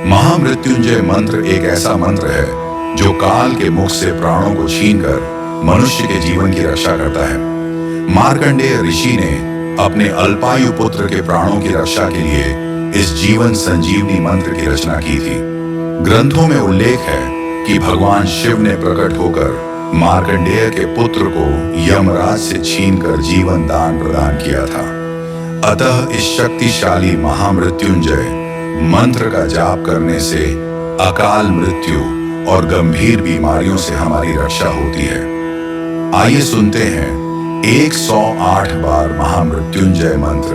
महामृत्युंजय मंत्र एक ऐसा मंत्र है जो काल के मुख से प्राणों को छीनकर मनुष्य के जीवन की रक्षा करता है। मार्कंडेय ऋषि ने अपने अल्पायु पुत्र के प्राणों की रक्षा के लिए इस जीवन संजीवनी मंत्र की रचना की थी। ग्रंथों में उल्लेख है कि भगवान शिव ने प्रकट होकर मार्कंडेय के पुत्र को यमराज से छीनकर जीवन दान प्रदान किया था। अतः इस शक्तिशाली महामृत्युंजय मंत्र का जाप करने से अकाल मृत्यु और गंभीर बीमारियों से हमारी रक्षा होती है। आइए सुनते हैं 108 बार महामृत्युंजय मंत्र।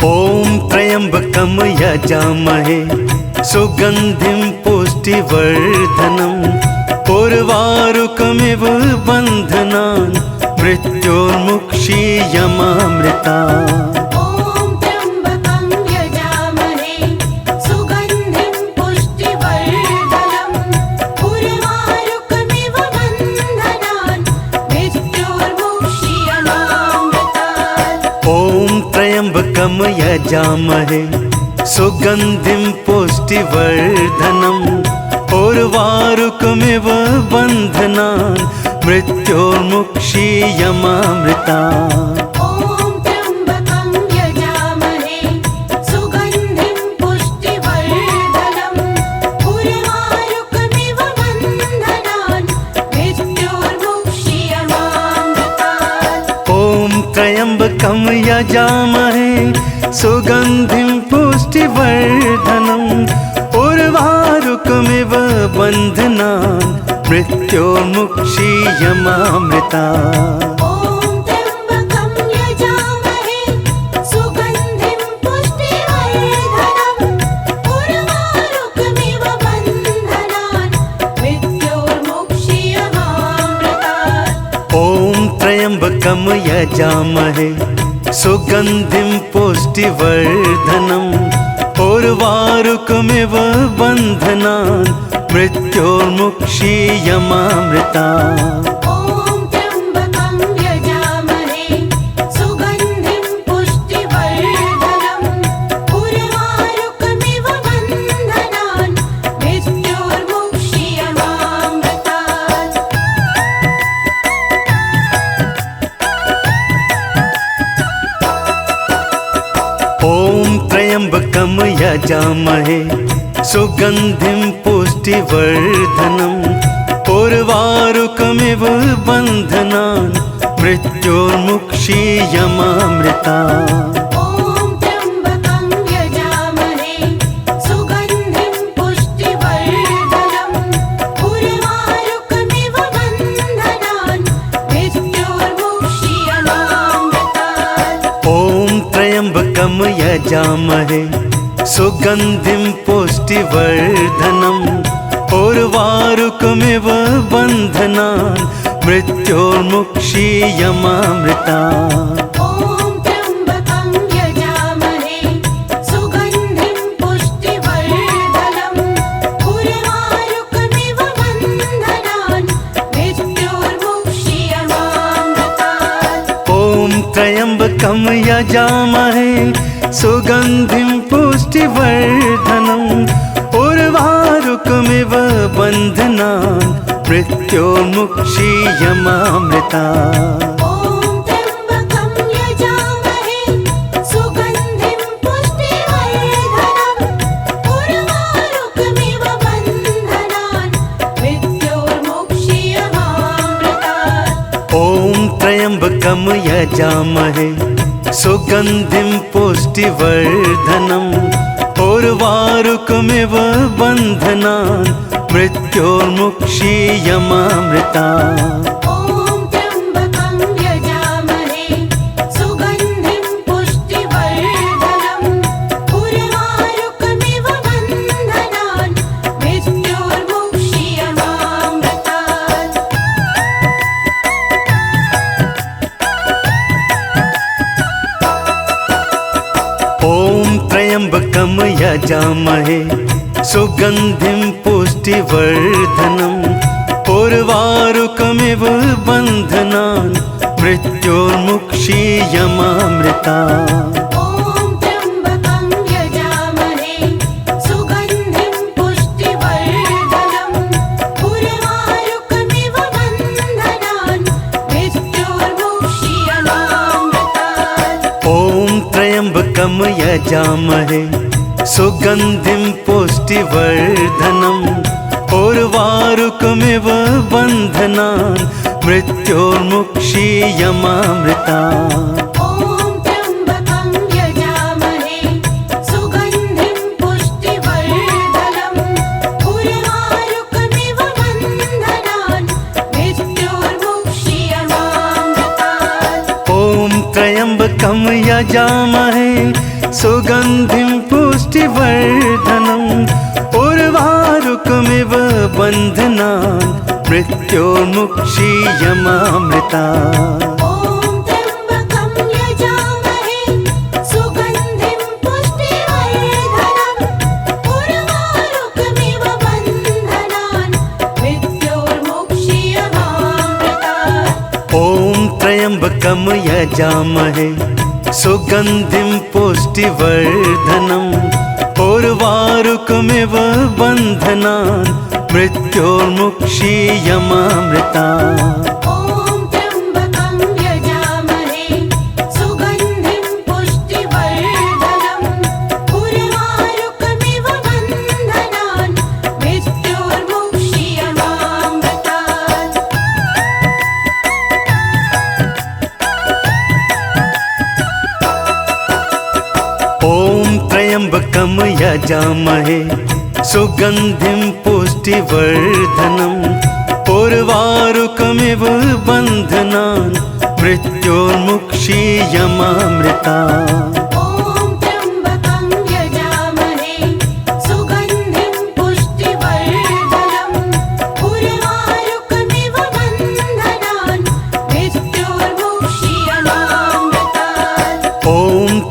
ओम त्र्यंबकम यजामहे सुगंधिं पुष्टिवर्धनम् उर्वारुकमिव बन्धनान् मृत्योर्मुक्षीयमामृतात्। ओम त्र्यंबकं यजामहे सुगंधिं पुष्टिवर्धनम् उर्वारुकमिव बन्धनान् मृत्योर्मुक्षीयमामृतात्। ओम त्र्यंबकम यजामहे सुगंधिं पुष्टिवर्धनम् उर्वारुकमिव बन्धनान् मृत्योर्मुक्षीयमामृतात्। ओम त्र्यंबकं यजामहे सुगंधिं पुष्टिवर्धनम् उर्वारुकमिव बन्धनान् मृत्योर्मुक्षीयमामृतात्। ओम त्र्यंबकम यजामहे सुगंधिं पुष्टिवर्धनम् उर्वारुकमिव बन्धनान् मृत्योर्मुक्षीयमामृतात्। ओम त्र्यंबकं यजामहे सुगंधिं पुष्टिवर्धनम् उर्वारुकमिव बन्धनान् मृत्योर्मुक्षीयमामृतात्। ओम त्र्यंबकम यजामहे सुगंधिं पुष्टिवर्धनम् उर्वारुकमिव बन्धनान् मृत्योर्मुक्षीयमामृतात्। ओम त्र्यंबकं यजामहे सुगंधिं पुष्टिवर्धनम् उर्वारुकमिव बन्धनान् मृत्योर्मुक्षीयमामृतात्। ओम त्र्यंबकम यजामहे सुगंधिं पुष्टिवर्धनम् उर्वारुकमिव बन्धनान् मृत्योर्मुक्षीयमामृतात्। ओम त्र्यंबकं यजामहे सुगंधिं पुष्टिवर्धनम् उर्वारुकमिव बन्धनान् मृत्योर्मुक्षीयमामृतात्। ओम त्र्यंबकम यजामहे सुगंधिं पुष्टिवर्धनम् उर्वारुकमिव बन्धनान् मृत्योर्मुक्षीयमामृतात्। ओम त्र्यंबकं यजामहे सुगंधिं पुष्टिवर्धनम् उर्वारुकमिव बन्धनान् मृत्योर्मुक्षीयमामृतात्। ओम त्र्यंबकम यजामहे सुगंधिं पुष्टिवर्धनम् उर्वारुकमिव बन्धनान् मृत्योर्मुक्षीयमामृतात्। ओम त्र्यंबकं यजामहे सुगंधिं पुष्टिवर्धनम् उर्वारुकमिव बन्धनान् मृत्योर्मुक्षीयमामृतात्। ओम त्र्यंबकम यजामहे सुगंधिं पुष्टिवर्धनम् उर्वारुकमिव बन्धनान् मृत्योर्मुक्षीयमामृतात्। ओम त्र्यंबकं यजामहे सुगंधिं पुष्टिवर्धनम् उर्वारुकमिव बन्धनान् मृत्योर्मुक्षीयमामृतात्। ओम त्र्यंबकम यजामहे यजामहे सुगन्धिं पुष्टिवर्धनम् उर्वारुकमिव बन्धनान् मृत्योर्मुक्षीयमामृता ॐ त्र्यम्बकं यजामहे सुगन्धिं पुष्टिवर्धनम् उर्वारुकमिव बन्धनान् मृत्योर्मुक्षीयमामृतात् ॐ त्र्यम्बकं यजामहे सुगन्धिं पुष्टिवर्धनम् उर्वारुकमिव बन्धनान् मृत्योर्मुक्षीयमामृता ॐ त्र्यम्बकं यजामहे सुगन्धिं पुष्टिवर्धनम् उर्वारुकमिव बन्धनान् मृत्योर्मुक्षीयमामृतात् ॐ त्र्यम्बकं यजामहे सुगन्धिं पुष्टिवर्धनम् उर्वारुकमिव बन्धनान् मृत्योर्मुक्षीयमामृता ॐ त्र्यम्बकं यजामहे सुगन्धिं पुष्टिवर्धनम् उर्वारुकमिव बन्धनान् मृत्योर्मुक्षीयमामृतात् ॐ त्र्यम्बकं यजामहे सुगन्धिं पुष्टिवर्धनम् उर्वारुकमिव बन्धनान् मृत्योर्मुक्षीयमामृता ॐ त्र्यम्बकं यजामहे सुगन्धिं पुष्टिवर्धनम् उर्वारुकमिव बन्धनान् मृत्योर्मुक्षीयमामृतात् ॐ त्र्यम्बकं यजामहे सुगन्धिं पुष्टिवर्धनम् उर्वारुकमिव बन्धनान् मृत्योर्मुक्षीयमामृता ॐ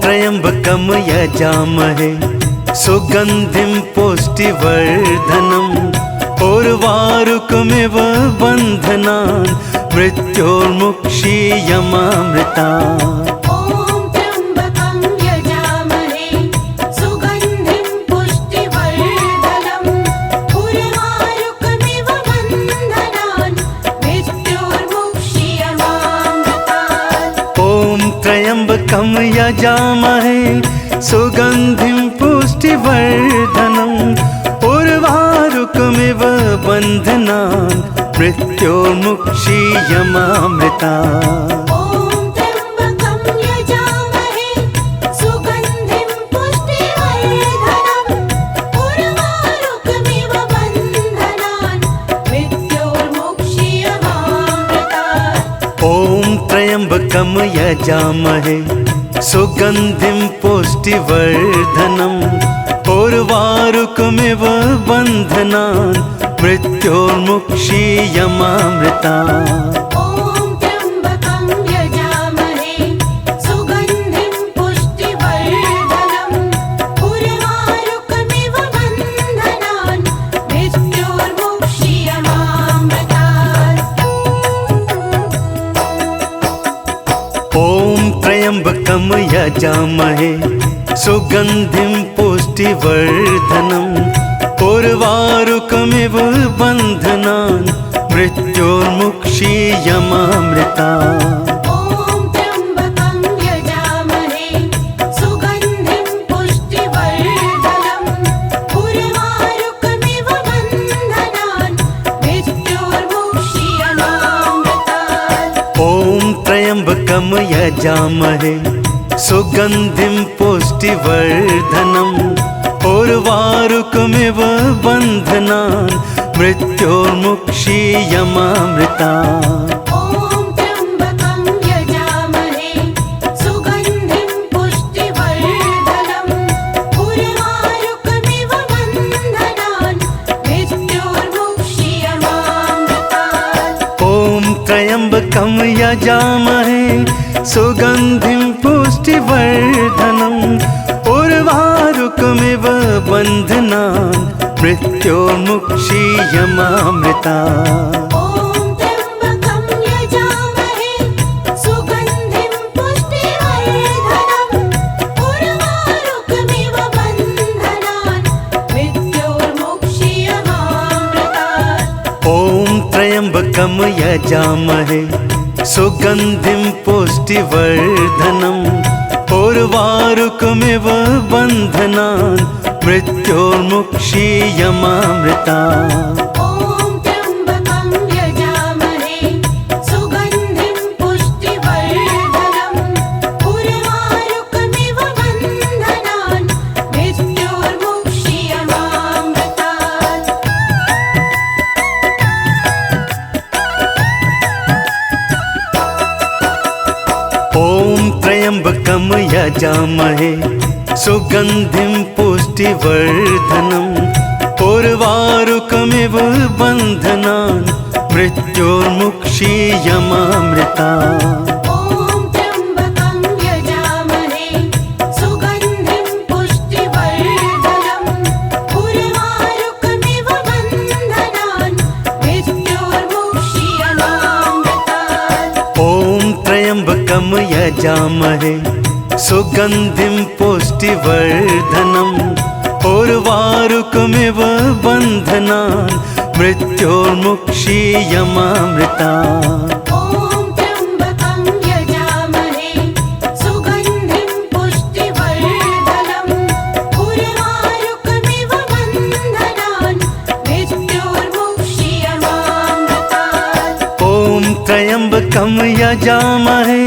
त्र्यम्बकं यजामहे सुगन्धिं पुष्टिवर्धनम् उर्वारुकमिव बन्धनान् मृत्योर्मुक्षीयमामृतात् ॐ त्र्यम्बकं यजामहे सुगन्धिं पुष्टिवर्धनम् उर्वारुकमिव बन्धनान् मृत्योर्मुक्षीयमामृता ॐ त्र्यम्बकं यजामहे सुगन्धिं पुष्टिवर्धनम् उर्वारुकमिव बन्धनान् मृत्योर्मुक्षीयमामृतात् ॐ त्र्यम्बकं यजामहे सुगन्धिं पुष्टिवर्धनम् उर्वारुकमिव बन्धनान् मृत्योर्मुक्षीयमामृता ॐ त्र्यम्बकं यजामहे सुगन्धिं पुष्टिवर्धनम् उर्वारुकमिव बन्धनान् मृत्योर्मुक्षीयमामृतात् ॐ त्र्यम्बकं यजामहे सुगन्धिं पुष्टिवर्धनम् उर्वारुकमिव बन्धनान् मृत्योर्मुक्षीयमामृता ॐ त्र्यम्बकं यजामहे सुगन्धिं पुष्टिवर्धनम् उर्वारुकमिव बन्धनान् मृत्योर्मुक्षीयमामृतात् ॐ त्र्यम्बकं यजामहे सुगन्धिं पुष्टिवर्धनम् उर्वारुकमिव बन्धनान् मृत्योर्मुक्षीयमामृता ॐ त्र्यम्बकं यजामहे सुगन्धिं पुष्टिवर्धनम् उर्वारुकमिव बन्धनान् मृत्योर्मुक्षीयमामृतात् ॐ त्र्यम्बकं यजामहे सुगन्धिं पुष्टिवर्धनम् उर्वारुकमिव बन्धनान् मृत्योर्मुक्षीयमामृता ॐ त्र्यम्बकं यजामहे सुगन्धिं पुष्टिवर्धनम् उर्वारुकमिव बन्धनान् मृत्योर्मुक्षीयमामृतात् ॐ त्र्यम्बकं यजामहे सुगन्धिं पुष्टिवर्धनम् उर्वारुकमिव उर्वारुकमिव बन्धनान् मृत्योर्मुक्षीयमामृता ॐ त्र्यम्बकं यजामहे सुगन्धिं पुष्टिवर्धनम् उर्वारुकमिव बन्धनान् मृत्योर्मुक्षीयमामृतात् ॐ त्र्यम्बकं यजामहे सुगन्धिं पुष्टिवर्धनम् उर्वारुकमिव बन्धनान् मृत्योर्मुक्षीयमामृता ॐ त्र्यम्बकं यजामहे सुगन्धिं पुष्टिवर्धनम् उर्वारुकमिव बन्धनान् मृत्योर्मुक्षीयमामृतात् ॐ त्र्यम्बकं यजामहे सुगन्धिं पुष्टिवर्धनम् उर्वारुकमिव बन्धनान् मृत्योर्मुक्षीयमामृता ॐ त्र्यम्बकं यजामहे सुगन्धिं पुष्टिवर्धनम् उर्वारुकमिव बन्धनान् मृत्योर्मुक्षीयमामृतात् ॐ त्र्यम्बकं यजामहे सुगन्धिं पुष्टिवर्धनम् उर्वारुकमिव बन्धनान् मृत्योर्मुक्षीयमामृता ॐ त्र्यम्बकं यजामहे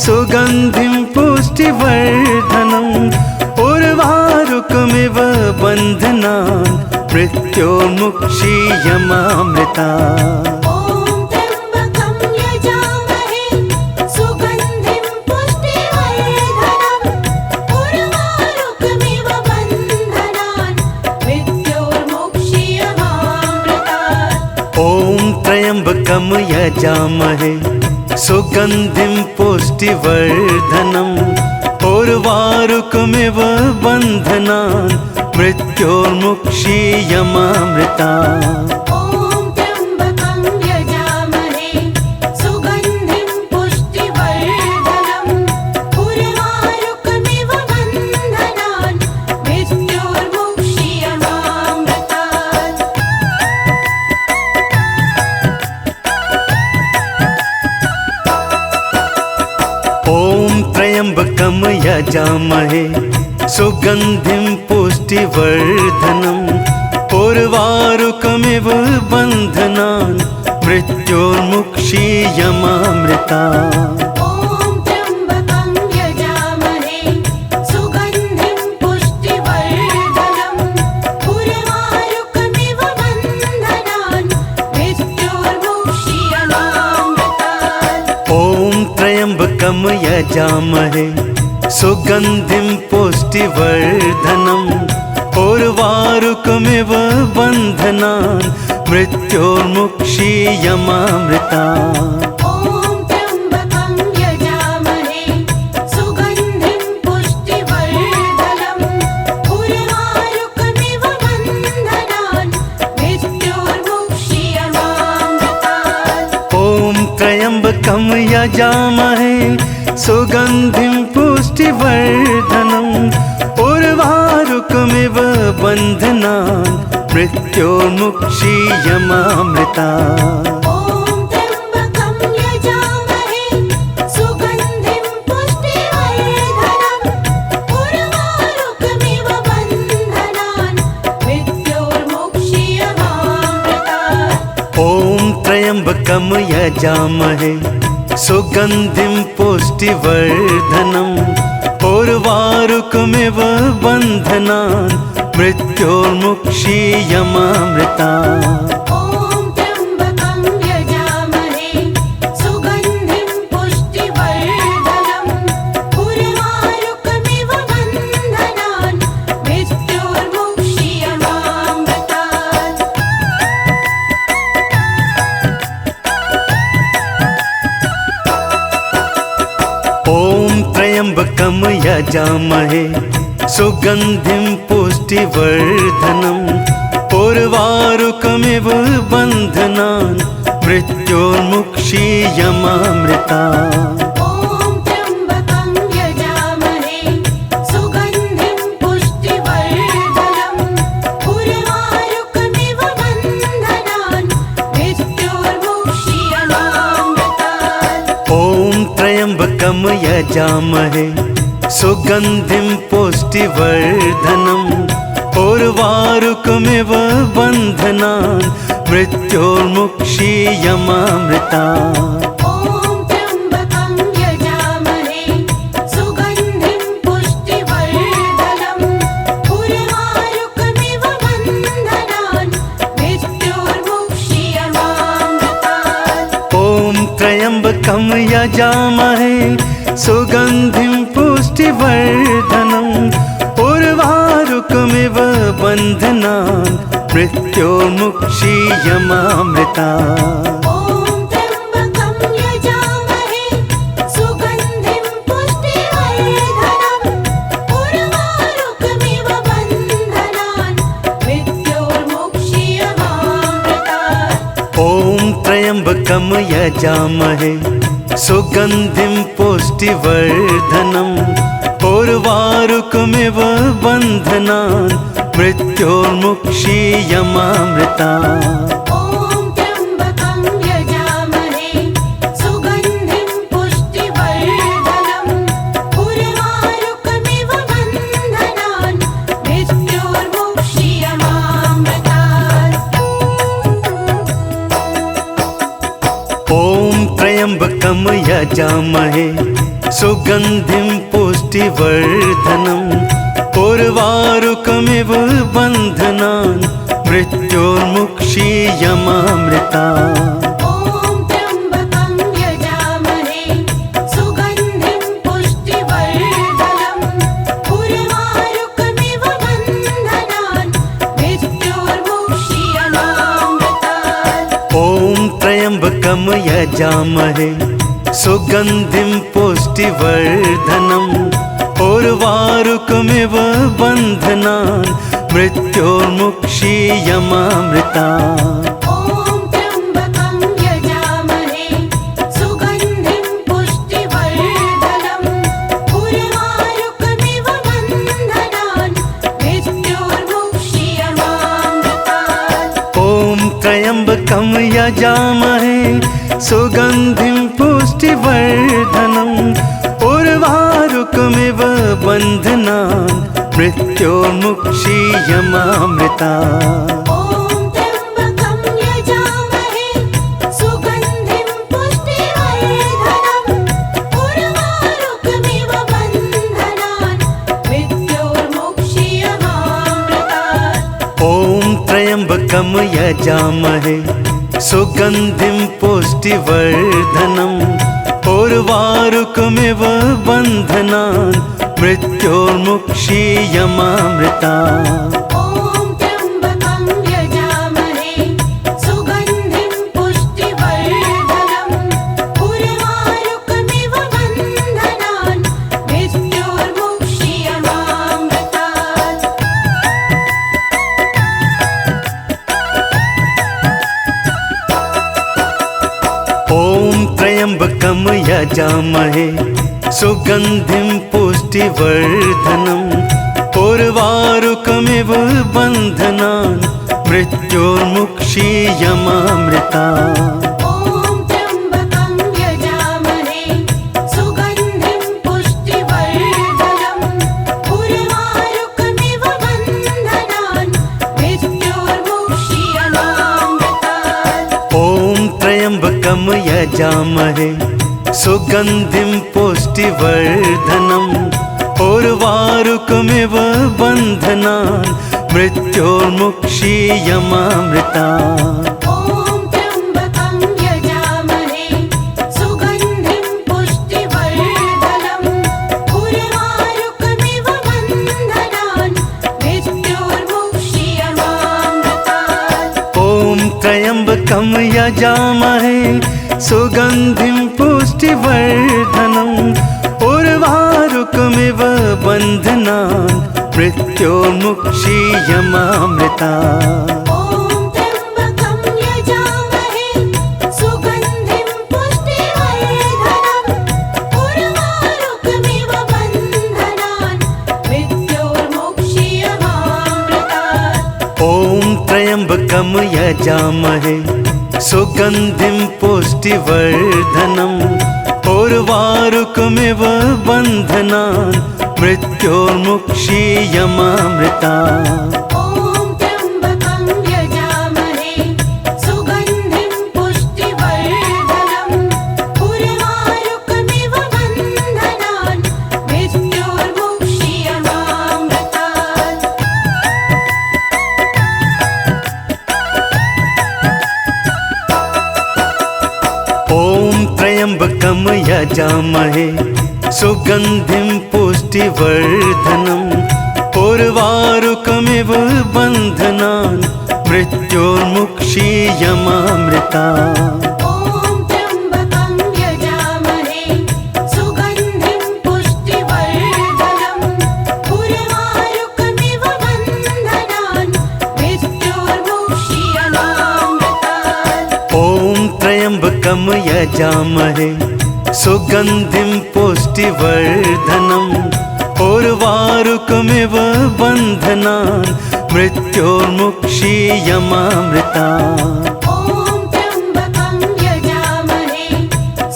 सुगन्धिं पुष्टिवर्धनम् उर्वारुकमिव बन्धनान् मृत्योर्मुक्षीयमामृतात् ॐ त्र्यम्बकं यजामहे सुगन्धिं पुष्टिवर्धनम् उर्वारुकमिव बन्धनान् मृत्योर्मुक्षीयमामृता ॐ त्र्यम्बकं यजामहे सुगन्धिं पुष्टिवर्धनम् उर्वारुकमिव बन्धनान् मृत्योर्मुक्षीयमामृतात् ॐ त्र्यम्बकं यजामहे सुगन्धिं पुष्टिवर्धनम् उर्वारुकमिव बन्धनान् मृत्योर्मुक्षीयमामृता ॐ त्र्यम्बकं यजामहे सुगन्धिं पुष्टिवर्धनम् उर्वारुकमिव बन्धनान् मृत्योर्मुक्षीयमामृतात् ॐ त्र्यम्बकं यजामहे सुगन्धिं पुष्टिवर्धनम् उर्वारुकमिव बन्धनान् मृत्योर्मुक्षीयमामृता ॐ त्र्यम्बकं यजामहे सुगन्धिं पुष्टिवर्धनम् उर्वारुकमिव बन्धनान् मृत्योर्मुक्षीयमामृतात् ॐ त्र्यम्बकं यजामहे सुगन्धिं पुष्टिवर्धनम् उर्वारुकमिव बन्धनान् मृत्योर्मुक्षीयमामृता ॐ त्र्यम्बकं यजामहे सुगन्धिं पुष्टिवर्धनम् उर्वारुकमिव बन्धनान् मृत्योर्मुक्षीयमामृतात् ॐ त्र्यम्बकं यजामहे सुगन्धिं पुष्टिवर्धनम् उर्वारुकमिव बन्धनान् मृत्योर्मुक्षीयमामृता ॐ त्र्यम्बकं यजामहे सुगन्धिं पुष्टिवर्धनम् उर्वारुकमिव बन्धनान् मृत्योर्मुक्षीयमामृतात् ॐ त्र्यम्बकं यजामहे सुगन्धिं पुष्टिवर्धनम् उर्वारुकमिव बन्धनान् मृत्योर्मुक्षीयमामृता ॐ त्र्यम्बकं यजामहे सुगन्धिं पुष्टिवर्धनम् उर्वारुकमिव बन्धनान् मृत्योर्मुक्षीयमामृतात् ॐ त्र्यम्बकं यजामहे सुगन्धिं पुष्टिवर्धनम् उर्वारुकमिव बन्धनान् मृत्योर्मुक्षीयमामृता ॐ त्र्यम्बकं यजामहे सुगन्धिं पुष्टिवर्धनम् उर्वारुकमिव बन्धनान् मृत्योर्मुक्षीयमामृतात् ॐ त्र्यम्बकं यजामहे सुगन्धिं पुष्टिवर्धनम् उर्वारुकमिव बन्धनान् मृत्योर्मुक्षीयमामृता ॐ त्र्यम्बकं यजामहे सुगन्धिं पुष्टिवर्धनम् उर्वारुकमिव बन्धनान् मृत्योर्मुक्षीयमामृतात् ॐ त्र्यम्बकं यजामहे सुगन्धिं पुष्टिवर्धनम् उर्वारुकमिव बन्धनान् मृत्योर्मुक्षीयमामृता ॐ त्र्यम्बकं यजामहे सुगन्धिं पुष्टिवर्धनम् उर्वारुकमिव बन्धनान् मृत्योर्मुक्षीयमामृतात् ॐ त्र्यम्बकं यजामहे सुगन्धिं पुष्टिवर्धनम् उर्वारुकमिव बन्धनान् मृत्योर्मुक्षीयमामृता ॐ त्र्यम्बकं यजामहे सुगन्धिं पुष्टिवर्धनम् उर्वारुकमिव बन्धनान् मृत्योर्मुक्षीयमामृतात् ॐ त्र्यम्बकं यजामहे सुगन्धिं पुष्टिवर्धनम् उर्वारुकमिव बन्धनान् मृत्योर्मुक्षीयमामृता ॐ त्र्यम्बकं यजामहे सुगन्धिं पुष्टिवर्धनम् उर्वारुकमिव बन्धनान् मृत्योर्मुक्षीयमामृतात् ॐ त्र्यम्बकं यजामहे सुगन्धिं पुष्टिवर्धनम् उर्वारुकमिव बन्धनान् मृत्योर्मुक्षीयमामृता ॐ त्र्यम्बकं यजामहे सुगन्धिं पुष्टिवर्धनम् उर्वारुकमिव बन्धनान् मृत्योर्मुक्षीयमामृतात् ॐ त्र्यम्बकं यजामहे सुगन्धिं पुष्टिवर्धनम् उर्वारुकमिव बन्धनान् मृत्योर्मुक्षीयमामृता ॐ त्र्यम्बकं यजामहे सुगन्धिं पुष्टिवर्धनम् उर्वारुकमिव बन्धनान् मृत्योर्मुक्षीयमामृतात् ॐ त्र्यम्बकं यजामहे सुगन्धिं पुष्टिवर्धनम् उर्वारुकमिव बन्धनान् मृत्योर्मुक्षीयमामृता ॐ त्र्यम्बकं यजामहे सुगन्धिं पुष्टिवर्धनम् उर्वारुकमिव बन्धनान् मृत्योर्मुक्षीयमामृतात् ॐ त्र्यम्बकं यजामहे सुगन्धिं पुष्टिवर्धनम् उर्वारुकमिव बन्धनान् मृत्योर्मुक्षीयमामृता ॐ त्र्यम्बकं यजामहे सुगन्धिं पुष्टिवर्धनम् उर्वारुकमिव बन्धनान् मृत्योर्मुक्षीयमामृतात् ॐ त्र्यम्बकं यजामहे सुगन्धिं पुष्टिवर्धनम् उर्वारुकमिव बन्धनान् मृत्योर्मुक्षीयमामृता ॐ त्र्यम्बकं यजामहे सुगन्धिं पुष्टिवर्धनम् उर्वारुकमिव बन्धनान् मृत्योर्मुक्षीयमामृतात् ॐ त्र्यम्बकं यजामहे सुगन्धिं पुष्टिवर्धनम् उर्वारुकमिव बन्धनान् मृत्योर्मुक्षीयमामृता। ॐ त्र्यम्बकं यजामहे सुगन्धिं पुष्टिवर्धनम् उर्वारुकमिव बन्धनान् मृत्योर्मुक्षीयमामृतात्। ॐ त्र्यम्बकं यजामहे सुगन्धिं पुष्टिवर्धनम् उर्वारुकमिव बन्धनान् मृत्योर्मुक्षीयमामृता। ॐ त्र्यम्बकं यजामहे सुगन्धिं पुष्टिवर्धनम् उर्वारुकमिव बन्धनान् मृत्योर्मुक्षीयमामृतात्। ॐ त्र्यम्बकं यजामहे सुगन्धिं पुष्टिवर्धनम् उर्वारुकमिव बन्धनान् मृत्योर्मुक्षीयमामृता। ॐ त्र्यम्बकं यजामहे सुगन्धिं पुष्टिवर्धनम् उर्वारुकमिव बन्धनान् मृत्योर्मुक्षीयमामृतात्। ॐ त्र्यम्बकं यजामहे सुगन्धिं पुष्टिवर्धनम् उर्वारुकमिव बन्धनान् मृत्योर्मुक्षीयमामृता। ॐ त्र्यम्बकं यजामहे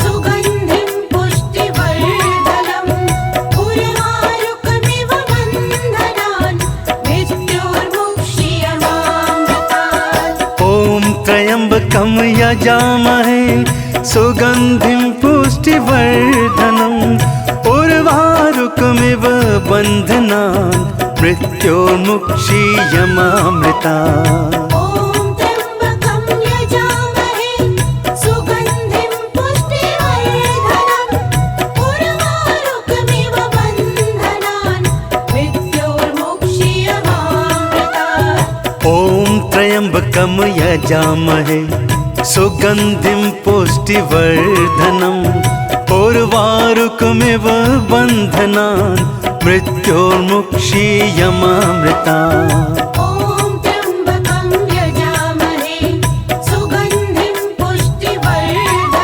सुगन्धिं पुष्टिवर्धनम् उर्वारुकमिव बन्धनान् मृत्योर्मुक्षीयमामृतात्। ॐ त्र्यम्बकं यजामहे सुगन्धिं पुष्टिवर्धनम् उर्वारुकमिव बन्धनान् मृत्योर्मुक्षीयमामृता। ॐ त्र्यम्बकं यजामहे सुगन्धिं पुष्टिवर्धनम् उर्वारुकमिव बन्धनान् मृत्योर्मुक्षीयमामृतात्। ॐ त्र्यम्बकं यजामहे सुगन्धिं पुष्टिवर्धनम्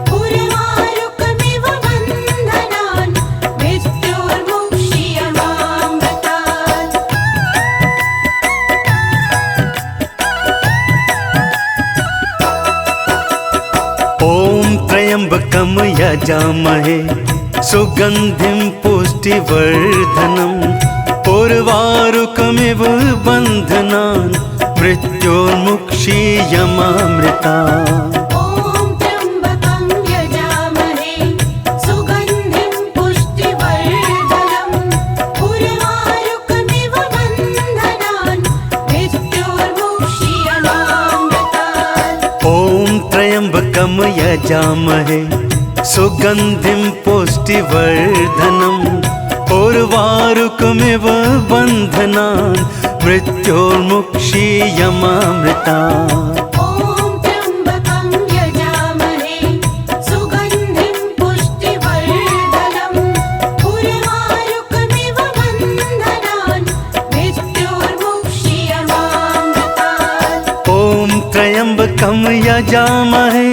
उर्वारुकमिव बन्धनान् मृत्योर्मुक्षीयमामृता। ॐ त्र्यम्बकं यजामहे सुगन्धिं पुष्टिवर्धनम् उर्वारुकमिव बन्धनान् मृत्योर्मुक्षीयमामृतात्। ॐ त्र्यम्बकं यजामहे सुगन्धिं पुष्टिवर्धनम् उर्वारुकमिव बन्धनान् मृत्योर्मुक्षीयमामृता। ॐ त्र्यम्बकं यजामहे सुगन्धिं पुष्टिवर्धनम् उर्वारुकमिव बन्धनान् मृत्योर्मुक्षीयमामृतात्। ॐ त्र्यम्बकं यजामहे सुगन्धिं पुष्टिवर्धनम् उर्वारुकमिव बन्धनान् मृत्योर्मुक्षीयमामृता। ॐ त्र्यम्बकं यजामहे सुगन्धिं पुष्टिवर्धनम् उर्वारुकमिव बन्धनान् मृत्योर्मुक्षीयमामृतात्। ॐ त्र्यम्बकं यजामहे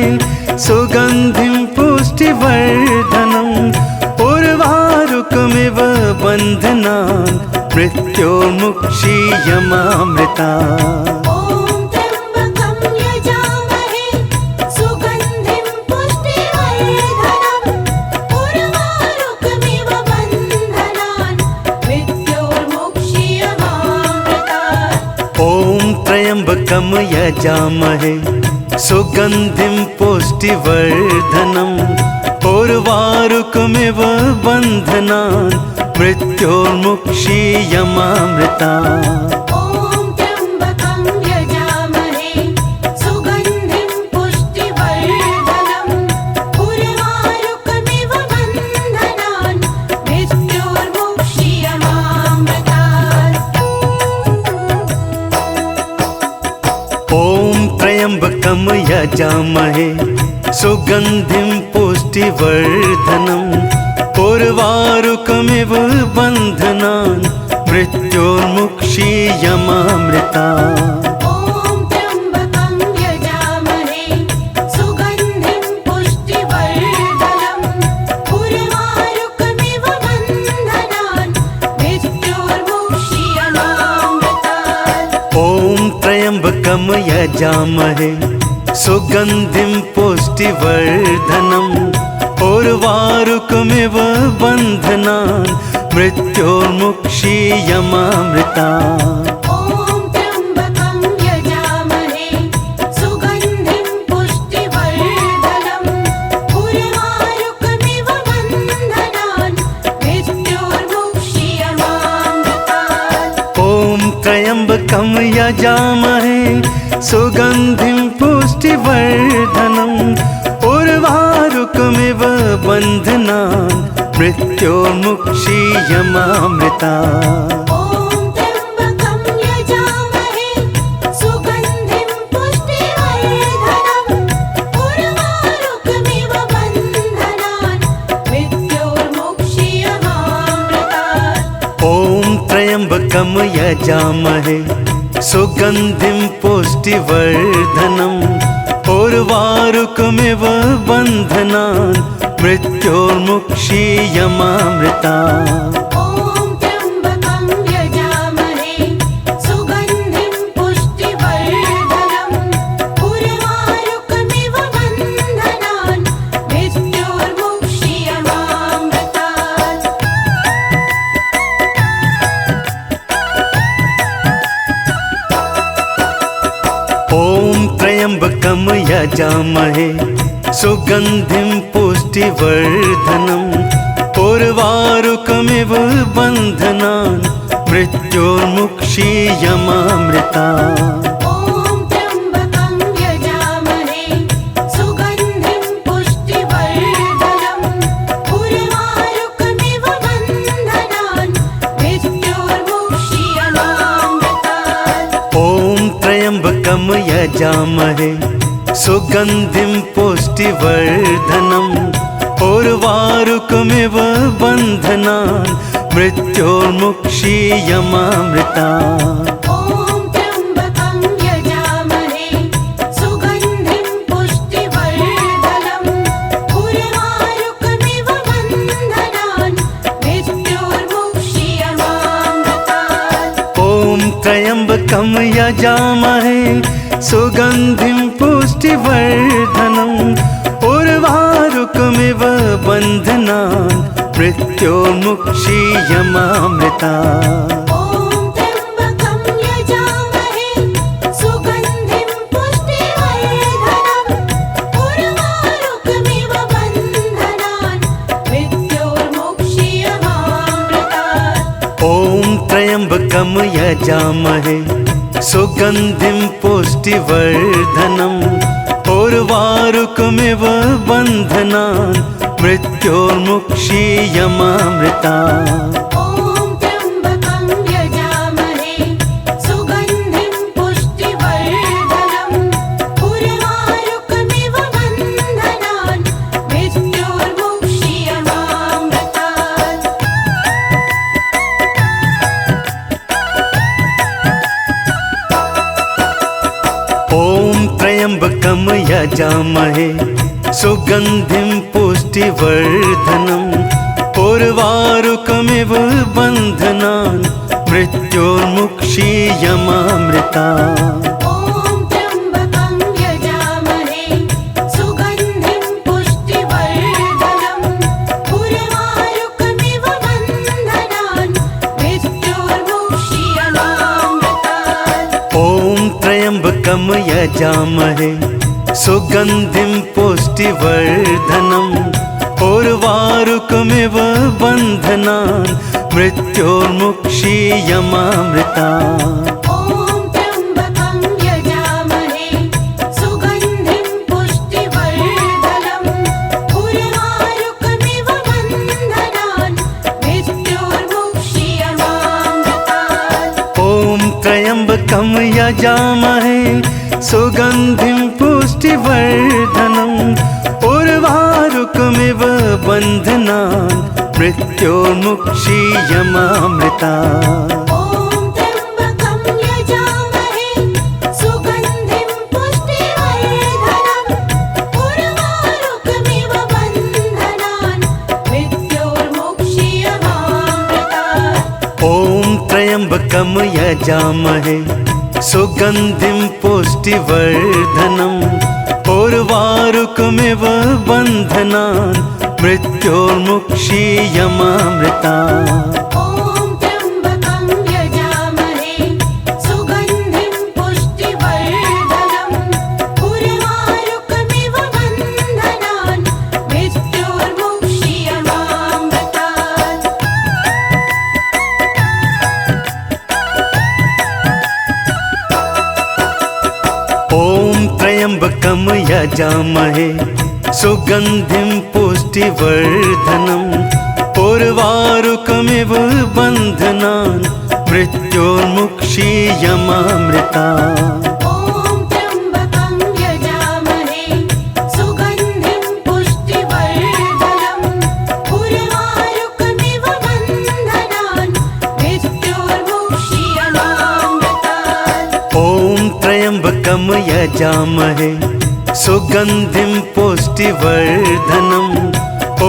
सुगन्धिं पुष्टिवर्धनम् उर्वारुकमिव बन्धनान् मृत्योर्मुक्षीयमामृता। ॐ त्र्यम्बकं यजामहे सुगन्धिं पुष्टिवर्धनम् उर्वारुकमिव बन्धनान् मृत्योर्मुक्षीयमामृतात्। ॐ त्र्यम्बकं यजामहे सुगन्धिं पुष्टिवर्धनम् उर्वारुकमिव बन्धनान् मृत्योर्मुक्षीयमामृता। ॐ त्र्यम्बकं यजामहे सुगन्धिं पुष्टिवर्धनम् उर्वारुकमिव बन्धनान् मृत्योर्मुक्षीयमामृतात्। ॐ त्र्यम्बकं यजामहे सुगन्धिं पुष्टिवर्धनम् उर्वारुकमिव बन्धनान् मृत्योर्मुक्षीयमामृता। ॐ त्र्यम्बकं यजामहे सुगन्धिं पुष्टिवर्धनम् उर्वारुकमिव बन्धनान् मृत्योर्मुक्षीयमामृतात्। ॐ त्र्यम्बकं यजामहे सुगन्धिं पुष्टिवर्धनम् उर्वारुकमिव बन्धनान् मृत्योर्मुक्षीयमामृता। ॐ त्र्यम्बकं यजामहे सुगन्धिं पुष्टिवर्धनम् उर्वारुकमिव बन्धनान् मृत्योर्मुक्षीयमामृतात्। ॐ त्र्यम्बकं यजामहे सुगन्धिं पुष्टिवर्धनम् उर्वारुकमिव बन्धनान् मृत्योर्मुक्षीयमामृता। ॐ त्र्यम्बकं यजामहे सुगन्धिं पुष्टिवर्धनम् उर्वारुकमिव बन्धनान् मृत्योर्मुक्षीयमामृतात्। ॐ त्र्यम्बकं यजामहे सुगन्धिं पुष्टिवर्धनम् उर्वारुकमिव बन्धनान् मृत्योर्मुक्षीयमामृता। ॐ त्र्यम्बकं यजामहे सुगन्धिं पुष्टिवर्धनम् उर्वारुकमिव बन्धनान् मृत्योर्मुक्षीयमामृतात्। ॐ त्र्यम्बकं यजामहे सुगन्धिं पुष्टिवर्धनम् उर्वारुकमिव बन्धनान् मृत्योर्मुक्षीयमामृता। ॐ त्र्यम्बकं यजामहे सुगन्धिं पुष्टिवर्धनम् उर्वारुकमिव बन्धनान् मृत्योर्मुक्षीयमामृतात्। ॐ त्र्यम्बकं यजामहे सुगन्धिं पुष्टिवर्धनम् उर्वारुकमिव बन्धनान् मृत्योर्मुक्षीयमामृता। ॐ त्र्यम्बकं यजामहे सुगन्धिं पुष्टिवर्धनम् उर्वारुकमिव बन्धनान् मृत्योर्मुक्षीयमामृतात्। ॐ त्र्यम्बकं यजामहे सुगन्धिं पुष्टिवर्धनम् उर्वारुकमिव बन्धनान् मृत्योर्मुक्षीयमामृता। ॐ त्र्यम्बकं यजामहे सुगन्धिं पुष्टिवर्धनम् उर्वारुकमिव बन्धनान् मृत्योर्मुक्षीयमामृतात्। ॐ त्र्यम्बकं यजामहे सुगन्धिं पुष्टिवर्धनम् उर्वारुकमिव बन्धनान् मृत्योर्मुक्षीयमामृता। ॐ त्र्यम्बकं यजामहे सुगन्धिं पुष्टिवर्धनम् उर्वारुकमिव बन्धनान् मृत्योर्मुक्षीयमामृतात्। ॐ त्र्यम्बकं यजामहे सुगन्धिं पुष्टिवर्धनम् उर्वारुकमिव बन्धनान् मृत्योर्मुक्षीयमामृता। ॐ त्र्यम्बकं यजामहे सुगन्धिं पुष्टिवर्धनम् उर्वारुकमिव बन्धनान् मृत्योर्मुक्षीयमामृतात्। ॐ त्र्यम्बकं यजामहे सुगन्धिं पुष्टिवर्धनम् उर्वारुकमिव बन्धनान् मृत्योर्मुक्षीयमामृता। ॐ त्र्यम्बकं यजामहे सुगन्धिं पुष्टिवर्धनम् उर्वारुकमिव बन्धनान् मृत्योर्मुक्षीयमामृतात्। ॐ त्र्यम्बकं यजामहे सुगन्धिं पुष्टिवर्धनम् उर्वारुकमिव बन्धनान् मृत्योर्मुक्षीयमामृता। ॐ त्र्यम्बकं यजामहे सुगन्धिं पुष्टिवर्धनम् उर्वारुकमिव बन्धनान् मृत्योर्मुक्षीयमामृतात्। ॐ त्र्यम्बकं यजामहे सुगन्धिं पुष्टिवर्धनम् उर्वारुकमिव बन्धनान् मृत्योर्मुक्षीयमामृता। ॐ त्र्यम्बकं यजामहे सुगन्धिं पुष्टिवर्धनम् उर्वारुकमिव बन्धनान् मृत्योर्मुक्षीयमामृतात्। ॐ त्र्यम्बकं यजामहे सुगन्धिं पुष्टिवर्धनम् उर्वारुकमिव बन्धनान् मृत्योर्मुक्षीयमामृता। ॐ त्र्यम्बकं यजामहे सुगन्धिं पुष्टिवर्धनम् उर्वारुकमिव बन्धनान् मृत्योर्मुक्षीयमामृतात्। ॐ त्र्यम्बकं यजामहे सुगन्धिं पुष्टिवर्धनम्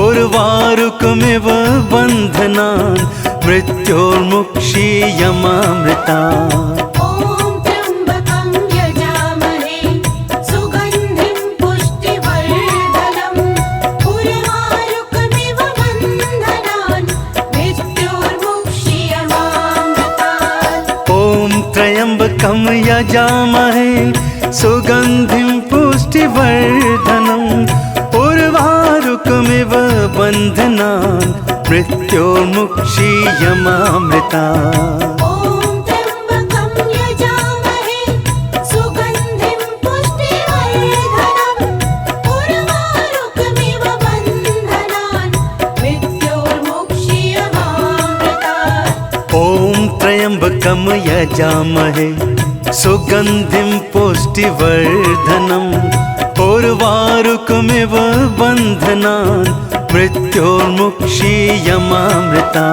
उर्वारुकमिव बन्धनान् मृत्योर्मुक्षीयमामृता। ॐ त्र्यम्बकं यजामहे सुगन्धिं पुष्टिवर्धनम् उर्वारुकमिव बन्धनान् मृत्योर्मुक्षीयमामृतात्। ॐ त्र्यम्बकं यजामहे सुगन्धिं पुष्टिवर्धनम् उर्वारुकमिव बन्धनान् मृत्योर्मुक्षीयमामृता। ॐ त्र्यम्बकं यजामहे सुगन्धिं पुष्टिवर्धनम् उर्वारुकमिव बन्धनान् मृत्योर्मुक्षीयमामृतात्। ॐ त्र्यम्बकं यजामहे सुगन्धिं पुष्टिवर्धनम् उर्वारुकमिव बन्धनान् मृत्योर्मुक्षीयमामृता।